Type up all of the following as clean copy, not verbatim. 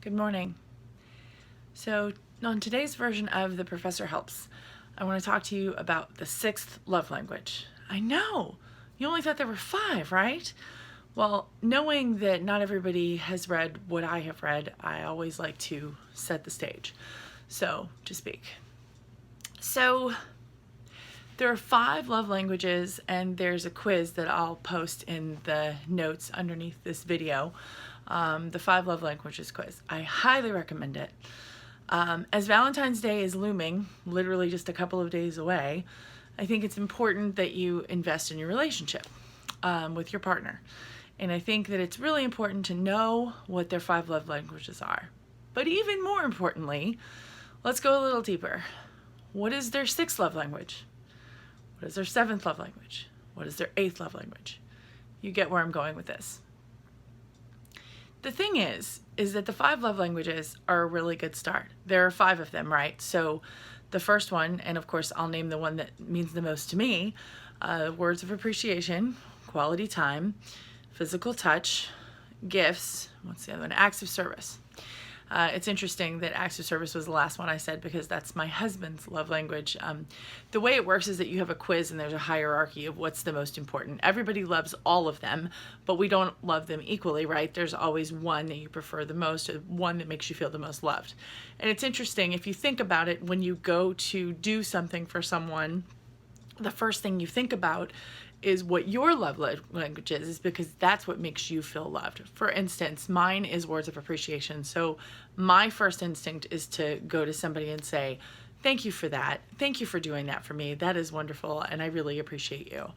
Good morning. So on today's version of The Professor Helps, I want to talk to you about the sixth love language. I know, you only thought there were 5, right? Well, knowing that not everybody has read what I have read, I always like to set the stage, so to speak. So there are 5 love languages, and there's a quiz that I'll post in the notes underneath this video. The 5 love languages quiz. I highly recommend it. As Valentine's Day is looming, literally just a couple of days away, I think it's important that you invest in your relationship with your partner. And I think that it's really important to know what their 5 love languages are. But even more importantly, let's go a little deeper. What is their 6th love language? What is their 7th love language? What is their 8th love language? You get where I'm going with this. The thing is that the 5 love languages are a really good start. There are 5 of them, right? So the first one, and of course I'll name the one that means the most to me, words of appreciation, quality time, physical touch, gifts, what's the other one? Acts of service. It's interesting that acts of service was the last one I said because that's my husband's love language. The way it works is that you have a quiz and there's a hierarchy of what's the most important. Everybody loves all of them, but we don't love them equally, right? There's always one that you prefer the most, one that makes you feel the most loved. And it's interesting, if you think about it, when you go to do something for someone, the first thing you think about is what your love language is because that's what makes you feel loved. For instance, mine is words of appreciation. So my first instinct is to go to somebody and say, thank you for that. Thank you for doing that for me. That is wonderful and I really appreciate you.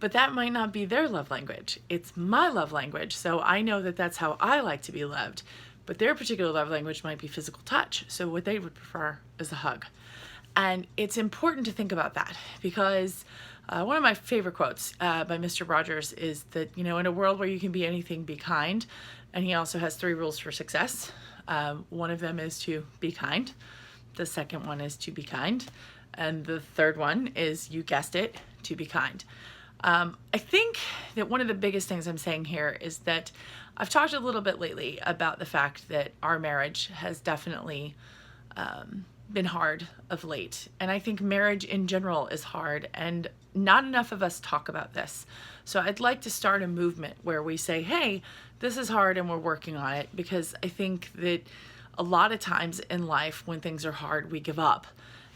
But that might not be their love language. It's my love language. So I know that that's how I like to be loved. But their particular love language might be physical touch. So what they would prefer is a hug. And it's important to think about that because one of my favorite quotes by Mr. Rogers is that, in a world where you can be anything, be kind. And he also has 3 rules for success. One of them is to be kind. The second one is to be kind. And the third one is, you guessed it, to be kind. I think that one of the biggest things I'm saying here is that I've talked a little bit lately about the fact that our marriage has definitely been hard of late. And I think marriage in general is hard and not enough of us talk about this. So I'd like to start a movement where we say, hey, this is hard and we're working on it, because I think that a lot of times in life when things are hard, we give up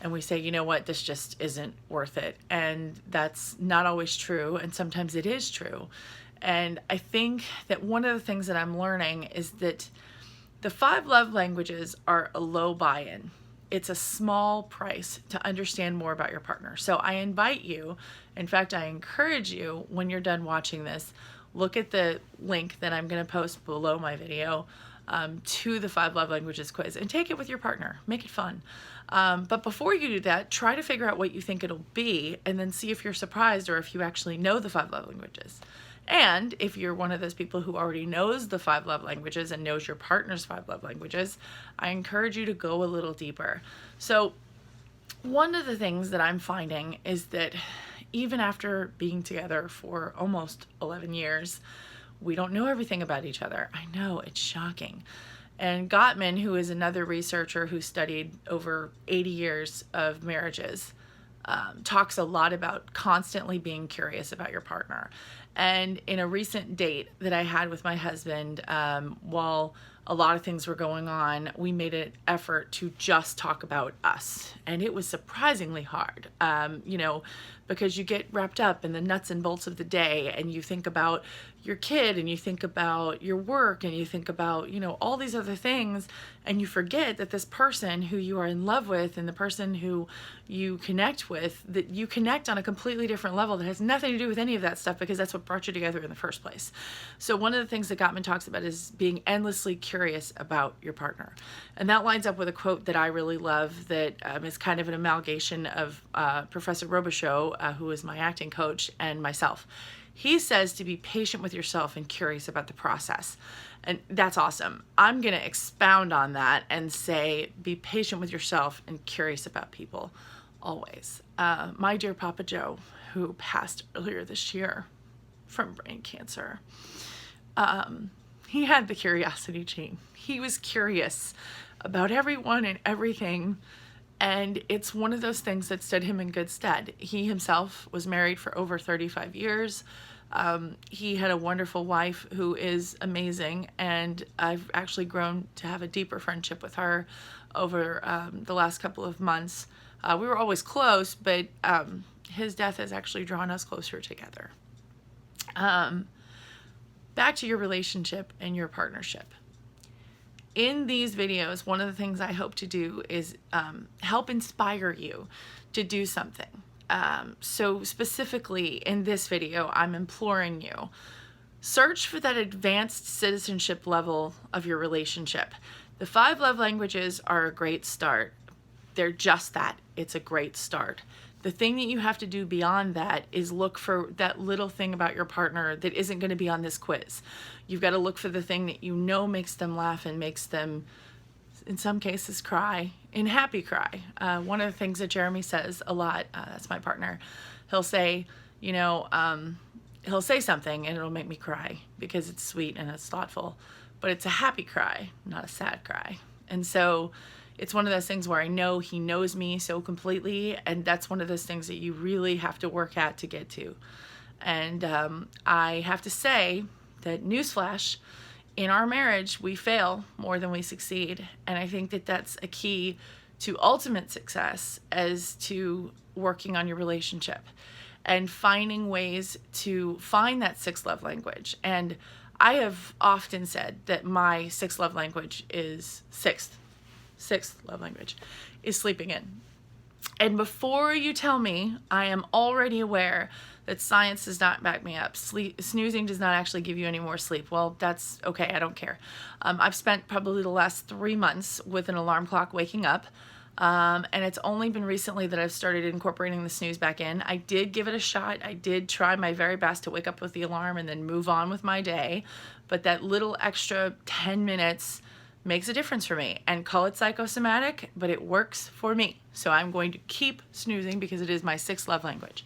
and we say, you know what, this just isn't worth it. And that's not always true. And sometimes it is true. And I think that one of the things that I'm learning is that the 5 love languages are a low buy-in. It's a small price to understand more about your partner. So I invite you, in fact, I encourage you, when you're done watching this, look at the link that I'm going to post below my video to the 5 love languages quiz and take it with your partner. Make it fun. But before you do that, try to figure out what you think it'll be and then see if you're surprised or if you actually know the 5 love languages. And if you're one of those people who already knows the 5 love languages and knows your partner's 5 love languages, I encourage you to go a little deeper. So one of the things that I'm finding is that even after being together for almost 11 years, we don't know everything about each other. I know, it's shocking. And Gottman, who is another researcher who studied over 80 years of marriages, talks a lot about constantly being curious about your partner. And in a recent date that I had with my husband, while a lot of things were going on, we made an effort to just talk about us. And it was surprisingly hard, because you get wrapped up in the nuts and bolts of the day and you think about your kid and you think about your work and you think about, all these other things, and you forget that this person who you are in love with and the person who you connect with, that you connect on a completely different level that has nothing to do with any of that stuff because that's what brought you together in the first place. So one of the things that Gottman talks about is being endlessly curious about your partner. And that lines up with a quote that I really love that is kind of an amalgamation of Professor Robichaud, who is my acting coach, and myself. He says to be patient with yourself and curious about the process. And that's awesome. I'm going to expound on that and say be patient with yourself and curious about people always. My dear Papa Joe, who passed earlier this year from brain cancer, He had the curiosity gene. He was curious about everyone and everything. And it's one of those things that stood him in good stead. He himself was married for over 35 years. He had a wonderful wife who is amazing, and I've actually grown to have a deeper friendship with her over the last couple of months. We were always close, but his death has actually drawn us closer together. Back to your relationship and your partnership. In these videos, one of the things I hope to do is help inspire you to do something. So specifically in this video, I'm imploring you, search for that advanced citizenship level of your relationship. The 5 love languages are a great start. They're just that. It's a great start. The thing that you have to do beyond that is look for that little thing about your partner that isn't going to be on this quiz. You've got to look for the thing that you know makes them laugh and makes them, in some cases, cry, in happy cry. One of the things that Jeremy says a lot, that's my partner, he'll say, he'll say something and it'll make me cry because it's sweet and it's thoughtful, but it's a happy cry, not a sad cry. And so it's one of those things where I know he knows me so completely, and that's one of those things that you really have to work at to get to. And I have to say that, newsflash, in our marriage, we fail more than we succeed. And I think that that's a key to ultimate success as to working on your relationship and finding ways to find that 6th love language. And I have often said that my 6th love language is sixth love language is sleeping in. And before you tell me, I am already aware that science does not back me up. Snoozing does not actually give you any more sleep. Well, that's okay. I don't care. I've spent probably the last 3 months with an alarm clock waking up. And it's only been recently that I've started incorporating the snooze back in. I did give it a shot. I did try my very best to wake up with the alarm and then move on with my day. But that little extra 10 minutes makes a difference for me. And call it psychosomatic, but it works for me. So I'm going to keep snoozing because it is my 6th love language.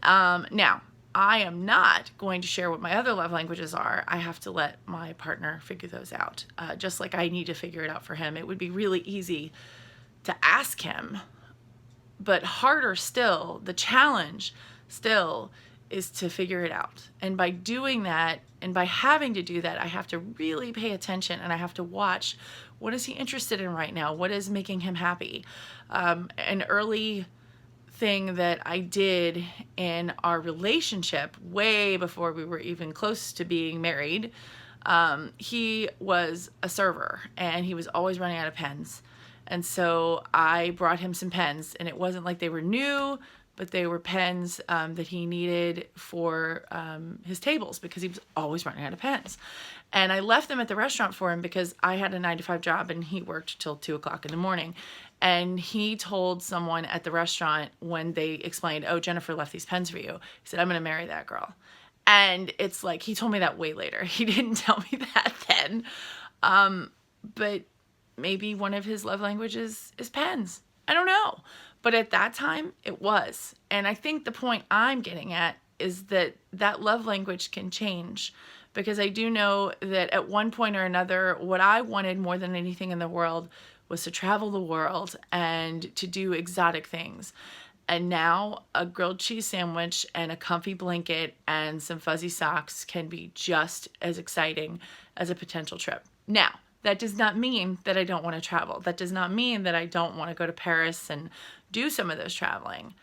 Now, I am not going to share what my other love languages are. I have to let my partner figure those out, just like I need to figure it out for him. It would be really easy to ask him, but harder still, the challenge still is to figure it out. And by doing that, and by having to do that, I have to really pay attention, and I have to watch, what is he interested in right now? What is making him happy? An early thing that I did in our relationship, way before we were even close to being married, he was a server, and he was always running out of pens. And so I brought him some pens, and it wasn't like they were new, but they were pens that he needed for his tables because he was always running out of pens. And I left them at the restaurant for him because I had a 9-to-5 job and he worked till 2 o'clock in the morning. And he told someone at the restaurant when they explained, oh, Jennifer left these pens for you. He said, I'm going to marry that girl. And it's like, he told me that way later. He didn't tell me that then. But maybe one of his love languages is pens. I don't know. But at that time, it was. And I think the point I'm getting at is that that love language can change, because I do know that at one point or another, what I wanted more than anything in the world was to travel the world and to do exotic things. And now a grilled cheese sandwich and a comfy blanket and some fuzzy socks can be just as exciting as a potential trip. Now, that does not mean that I don't want to travel. That does not mean that I don't want to go to Paris and do some of those traveling.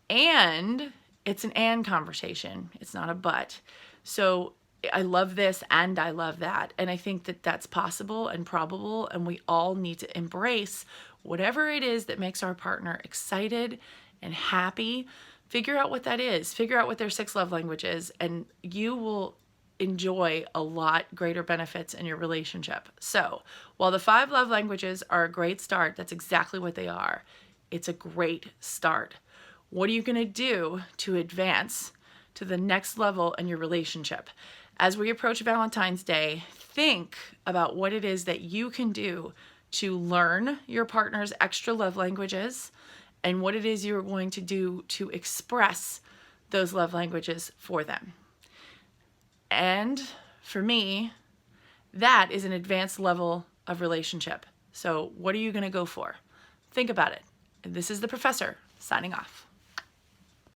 And it's an and conversation. It's not a but. So I love this and I love that. And I think that that's possible and probable. And we all need to embrace whatever it is that makes our partner excited and happy. Figure out what that is. Figure out what their 6 love language is. And you will enjoy a lot greater benefits in your relationship. So while the 5 love languages are a great start, that's exactly what they are. It's a great start. What are you going to do to advance to the next level in your relationship? As we approach Valentine's Day, think about what it is that you can do to learn your partner's extra love languages and what it is you're going to do to express those love languages for them. And for me, That is an advanced level of relationship. So what are you going to go for? Think about it. This is the professor signing off.